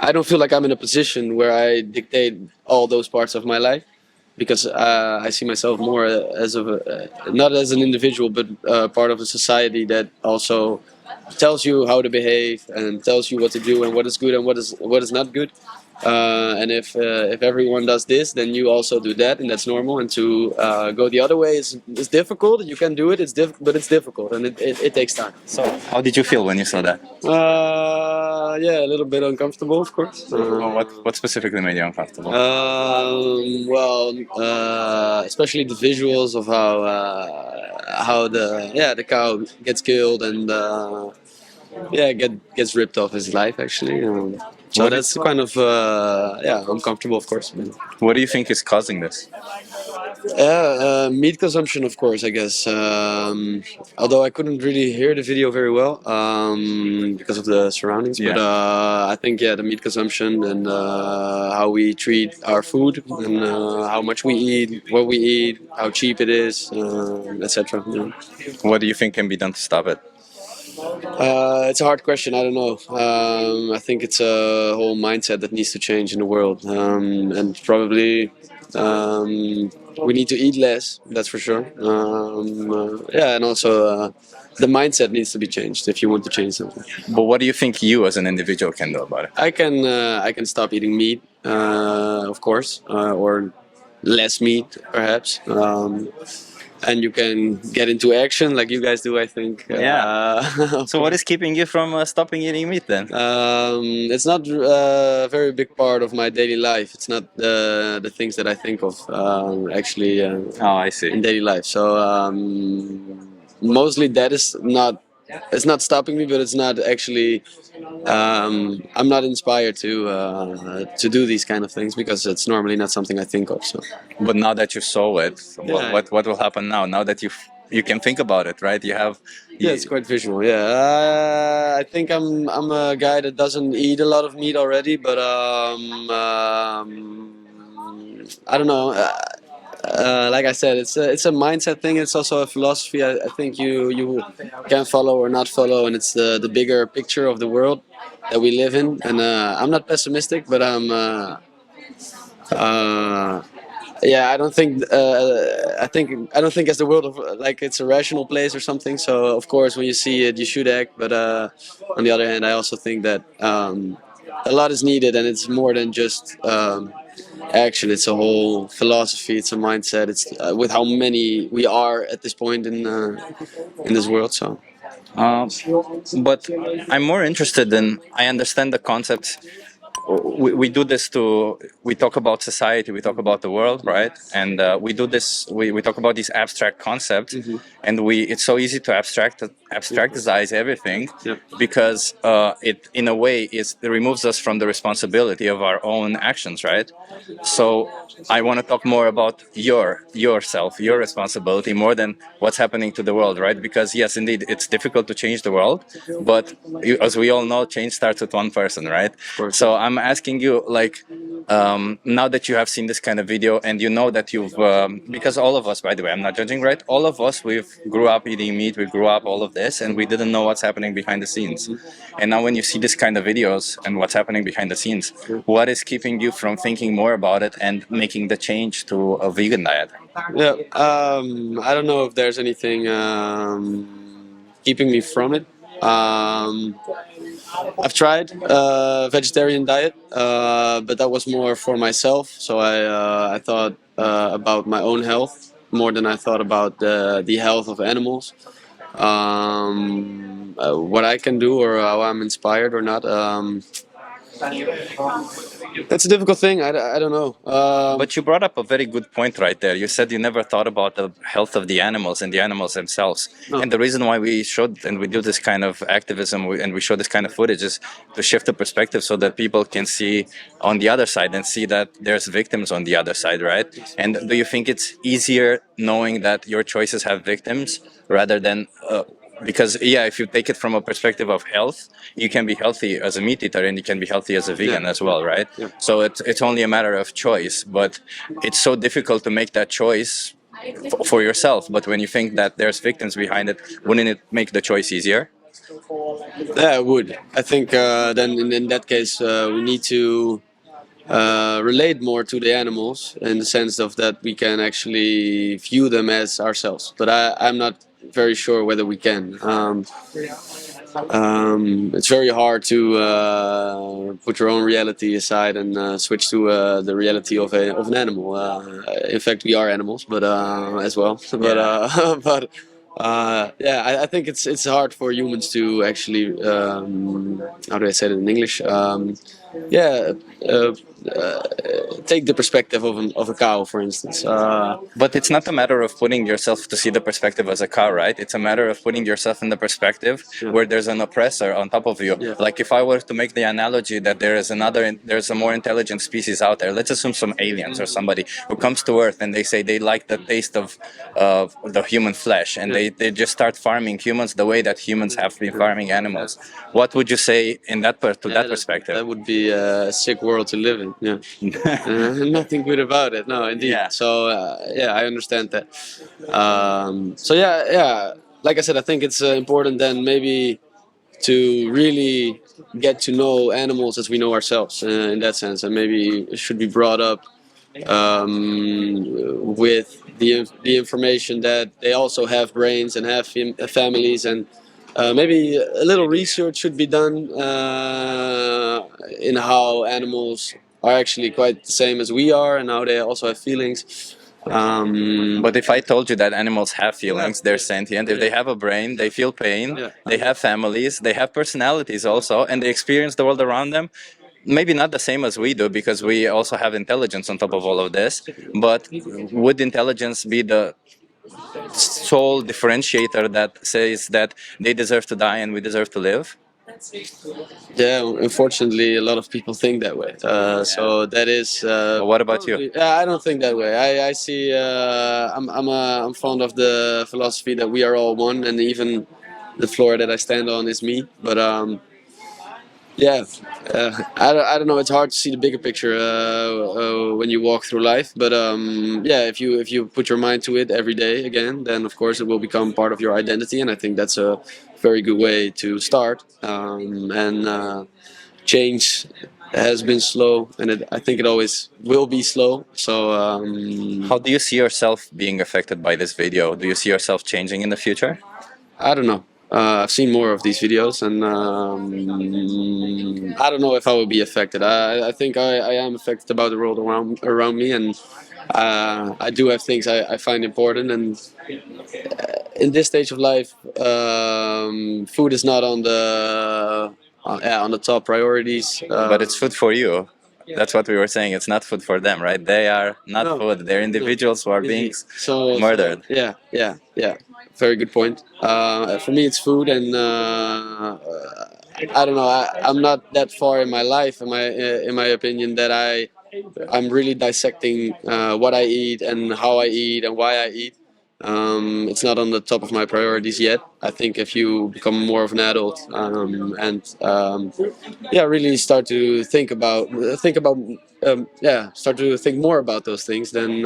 I don't feel like I'm in a position where I dictate all those parts of my life, because I see myself more as not as an individual, but part of a society that also tells you how to behave and tells you what to do and what is good and what is not good. And if everyone does this, then you also do that, and that's normal. And to go the other way is difficult. You can do it. But it's difficult, and it takes time. So, how did you feel when you saw that? Yeah, a little bit uncomfortable, of course. What specifically made you uncomfortable? Well, especially the visuals of how the cow gets killed and gets ripped off his life actually. So What that's kind of uncomfortable, of course. What do you think is causing this? Meat consumption, of course, I guess. Although I couldn't really hear the video very well because of the surroundings. Yeah. But I think, the meat consumption and how we treat our food and how much we eat, what we eat, how cheap it is, etc. What do you think can be done to stop it? It's a hard question. I don't know. I think it's a whole mindset that needs to change in the world, and probably we need to eat less. That's for sure. And also the mindset needs to be changed if you want to change something. But what do you think you as an individual can do about it? I can stop eating meat, of course, or less meat, perhaps. And you can get into action like you guys do, I think. So what is keeping you from stopping eating meat then? It's not a very big part of my daily life. It's not the things that I think of actually Oh, I see. in daily life. So mostly that is not. It's not stopping me, but it's not actually. I'm not inspired to do these kind of things because it's normally not something I think of. So. But now that you saw it, Yeah. what will happen now? Now that you can think about it, right? Yeah, it's quite visual. Yeah, I think I'm a guy that doesn't eat a lot of meat already, but I don't know. Like I said, it's a mindset thing. It's also a philosophy. I think you can follow or not follow, and it's the bigger picture of the world that we live in. And I'm not pessimistic, but I'm. I don't think. I don't think as the world of like it's a rational place or something. So of course, when you see it, you should act. But on the other hand, I also think that a lot is needed, and it's more than just action. It's a whole philosophy. It's a mindset. It's with how many we are at this point in this world. So. But I'm more interested in. I understand the concept. We do this we talk about society, we talk about the world, right? And we do this, we talk about these abstract concepts, and it's so easy to abstractize everything, because it in a way it removes us from the responsibility of our own actions, right? So I want to talk more about yourself, your responsibility, more than what's happening to the world, right? Because yes, indeed, it's difficult to change the world, but as we all know, change starts with one person, right? So I'm asking you, like, now that you have seen this kind of video and you know that you've, because all of us, by the way, I'm not judging, right? All of us, we've grew up eating meat, we grew up all of this, and we didn't know what's happening behind the scenes. And now when you see this kind of videos and what's happening behind the scenes, what is keeping you from thinking more about it and making the change to a vegan diet? Yeah, I don't know if there's anything keeping me from it. I've tried vegetarian diet, but that was more for myself. So I thought about my own health more than I thought about the health of animals. What I can do or how I'm inspired or not. That's a difficult thing. I don't know. But you brought up a very good point right there. You said you never thought about the health of the animals and the animals themselves. No. And the reason why we showed and we do this kind of activism and we show this kind of footage is to shift the perspective so that people can see on the other side and see that there's victims on the other side, right? And do you think it's easier knowing that your choices have victims rather than because if you take it from a perspective of health, you can be healthy as a meat eater and you can be healthy as a vegan as well, right? Yeah. So it's only a matter of choice, but it's so difficult to make that choice for yourself. But when you think that there's victims behind it, wouldn't it make the choice easier? Yeah, I would. I think then in that case we need to relate more to the animals in the sense of that we can actually view them as ourselves. But I'm not very sure whether we can. It's very hard to put your own reality aside and switch to the reality of an animal. In fact, we are animals, but as well. But but yeah, I think it's hard for humans to actually how do I say it in English? Yeah, uh, uh, take the perspective of a cow, for instance. But it's not a matter of putting yourself to see the perspective as a cow, right? It's a matter of putting yourself in the perspective where there's an oppressor on top of you. Yeah. Like if I were to make the analogy that there's a more intelligent species out there. Let's assume some aliens or somebody who comes to Earth and they say they like the taste of the human flesh, and they just start farming humans the way that humans have been farming animals. What would you say in that that perspective? That would be a sick world to live in. Yeah. Nothing good about it. No, indeed. Yeah. So yeah, I understand that. So yeah, yeah. Like I said, I think it's important then maybe to really get to know animals as we know ourselves in that sense, and maybe it should be brought up with the information that they also have brains and have families, and maybe a little research should be done in how animals are actually quite the same as we are and how they also have feelings. But if I told you that animals have feelings, they're sentient, if they have a brain, they feel pain, Yeah. they have families, they have personalities also, and they experience the world around them, maybe not the same as we do because we also have intelligence on top of all of this, but would intelligence be the sole differentiator that says that they deserve to die and we deserve to live? Yeah, unfortunately, a lot of people think that way. So that is. But what about you? Yeah, I don't think that way. I see. I'm fond of the philosophy that we are all one, and even the floor that I stand on is me. But yeah, I don't know. It's hard to see the bigger picture when you walk through life. But yeah, if you put your mind to it every day again, then of course it will become part of your identity, and I think that's a very good way to start. And change has been slow, and I think it always will be slow. So How do you see yourself being affected by this video? Do you see yourself changing in the future? I don't know. I've seen more of these videos, and I don't know if I will be affected. I think I am affected about the world around me, and I do have things I find important. And in this stage of life, food is not on the yeah, on the top priorities. But it's food for you. That's what we were saying. It's not food for them, right? They are not No. food. They're individuals who are being So murdered. yeah, yeah, yeah. Very good point. For me, it's food, and I don't know. I'm not that far in my life, in my opinion, that I'm really dissecting what I eat and how I eat and why I eat. It's not on the top of my priorities yet. I think if you become more of an adult and yeah, really start to yeah, start to think more about those things, then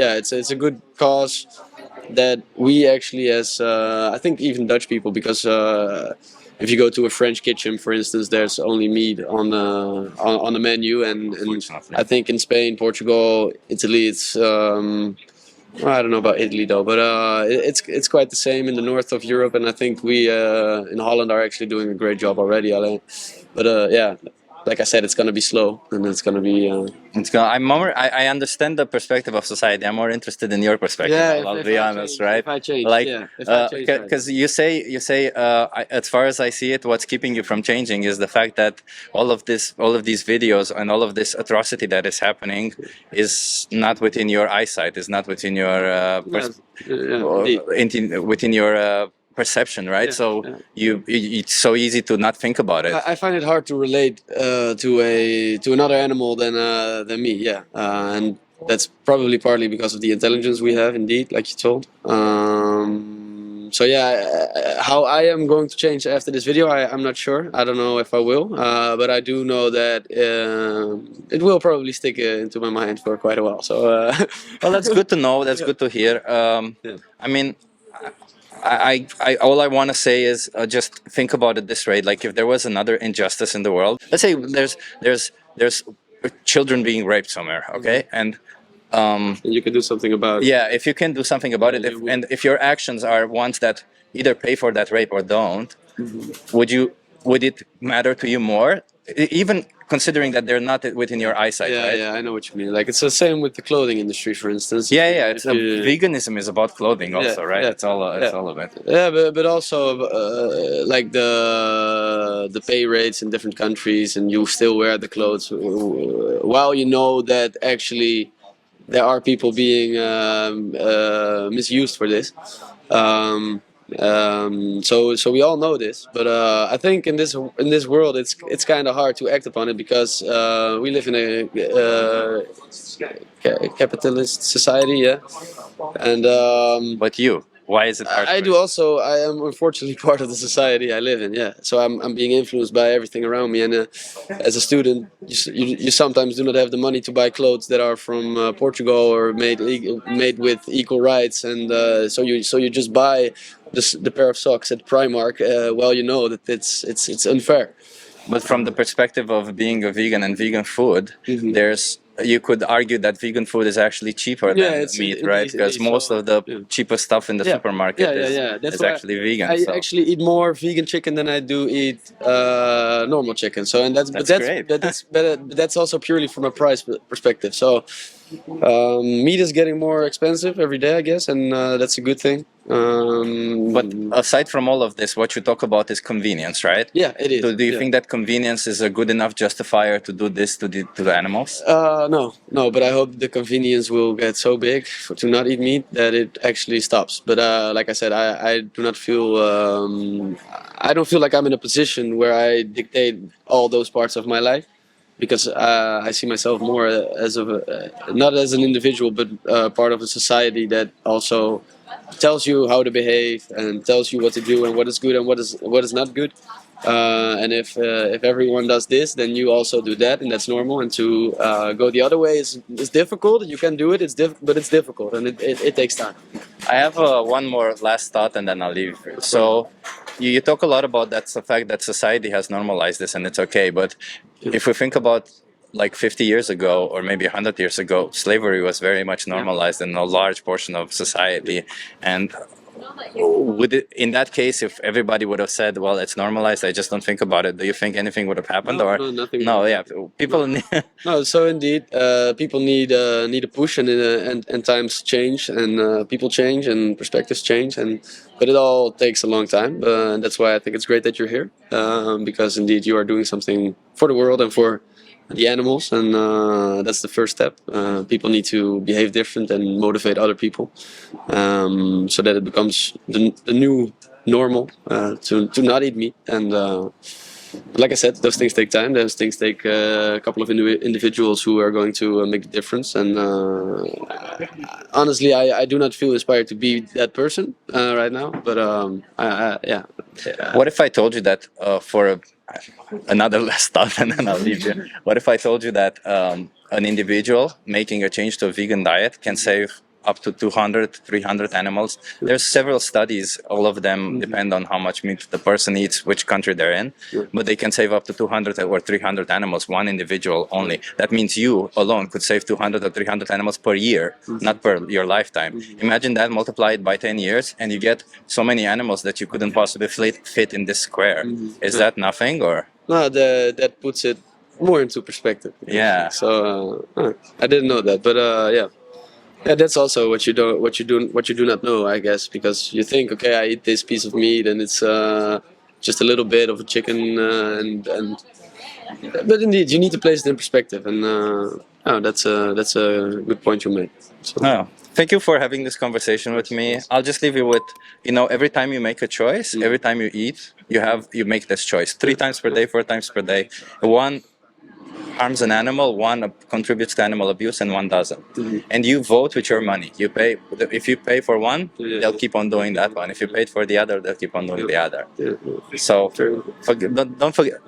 yeah, it's a good cause that we actually, as I think even Dutch people, because if you go to a French kitchen, for instance, there's only meat on the menu, and I think in Spain, Portugal, Italy, it's well, I don't know about Italy though, but it's quite the same in the north of Europe, and I think we in Holland are actually doing a great job already. But yeah, like I said, it's gonna be slow, and it's gonna be. I understand the perspective of society. I'm more interested in your perspective. Yeah, I'll if be I honest, change- right? if I change, like, yeah, if I change, right. because you say, as far as I see it, what's keeping you from changing is the fact that all of these videos and all of this atrocity that is happening is not within your eyesight, is not within your within your perception, right? Yeah, so yeah. it's so easy to not think about it. I find it hard to relate to another animal than me. Yeah, and that's probably partly because of the intelligence we have, indeed, like you told. So yeah, how I am going to change after this video, I'm not sure. I don't know if I will, but I do know that it will probably stick into my mind for quite a while. So Well, that's good to know. That's good to hear. Yeah. I mean, all I want to say is just think about it this way: like if there was another injustice in the world, let's say there's children being raped somewhere, okay, and And you can do something about it. yeah, if you can do something about it, you would. and if your actions are ones that either pay for that rape or don't, would it matter to you more, even considering that they're not within your eyesight, Yeah, right? yeah, I know what you mean. Like it's the same with the clothing industry, for instance. Yeah, yeah. It's If you- veganism is about clothing, also, right? yeah, It's all of it. Yeah, but also like the pay rates in different countries, and you still wear the clothes while you know that actually there are people being misused for this. Um, so we all know this, but I think in this world it's kind of hard to act upon it because we live in a capitalist society, yeah, and But why is it hard? I for do you? also. I am unfortunately part of the society I live in. Yeah, so I'm being influenced by everything around me. And as a student, you sometimes do not have the money to buy clothes that are from Portugal or made with equal rights, and so you just buy the pair of socks at Primark. Well, you know that it's unfair. But from the perspective of being a vegan and vegan food, you could argue that vegan food is actually cheaper Yeah, than it's meat, indeed- right? Because indeed most so, of the yeah. cheapest stuff in the supermarket That's is why actually vegan. I so actually eat more vegan chicken than I do eat normal chicken. So and That's great. but that's also purely from a price perspective. So meat is getting more expensive every day, I guess, and that's a good thing. But aside from all of this, what you talk about is convenience, right? Yeah, it is. So do you yeah. think that convenience is a good enough justifier to do this to the animals? No, but I hope the convenience will get so big to not eat meat that it actually stops. But like I said, I do not feel I don't feel like I'm in a position where I dictate all those parts of my life because I see myself more as not as an individual, but part of a society that also tells you how to behave and tells you what to do and what is good and what is not good. And if everyone does this, then you also do that, and that's normal. And to go the other way is difficult. You can do it. But it's difficult, and it takes time. I have one more last thought, and then I'll leave. So, you talk a lot about that's the fact that society has normalized this, and it's okay. But if we think about like 50 years ago, or maybe 100 years ago, slavery was very much normalized in a large portion of society, and would it, in that case, if everybody would have said, "Well, it's normalized," I just don't think about it. Do you think anything would have happened, or nothing. no? Yeah, people. No, so indeed, people need a push, and times change, and people change, and perspectives change, but it all takes a long time. And that's why I think it's great that you're here, because indeed you are doing something for the world and for the animals, and that's the first step. People need to behave different and motivate other people, so that it becomes the new normal to not eat meat. And like I said, those things take time. Those things take a couple of individuals who are going to make the difference. And honestly, I do not feel inspired to be that person right now. But yeah. What if I told you that another last thought, and then I'll leave you. What if I told you that an individual making a change to a vegan diet can save up to 200, 300 animals? There's several studies, all of them depend on how much meat the person eats, which country they're in, but they can save up to 200 or 300 animals, one individual only. That means you alone could save 200 or 300 animals per year, not per your lifetime. Imagine that multiplied by 10 years, and you get so many animals that you couldn't possibly fit in this square. Is that nothing, or? No, that puts it more into perspective. Yeah. So I didn't know that, but yeah. Yeah, that's also what you do not know, I guess, because you think, okay, I eat this piece of meat and it's just a little bit of a chicken, but indeed you need to place it in perspective, and oh, that's a good point you made. So. Oh, thank you for having this conversation with me. I'll just leave you with, every time you make a choice, every time you eat, you make this choice 3 times per day, 4 times per day. One harms an animal, one contributes to animal abuse, and one doesn't. And you vote with your money. You pay. If you pay for one, they'll keep on doing that one. If you paid for the other, they'll keep on doing the other. So don't forget.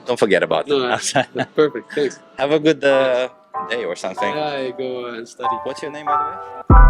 Don't forget about it. No, perfect. Thanks. Have a good day or something. Yeah, I go and study. What's your name, by the way?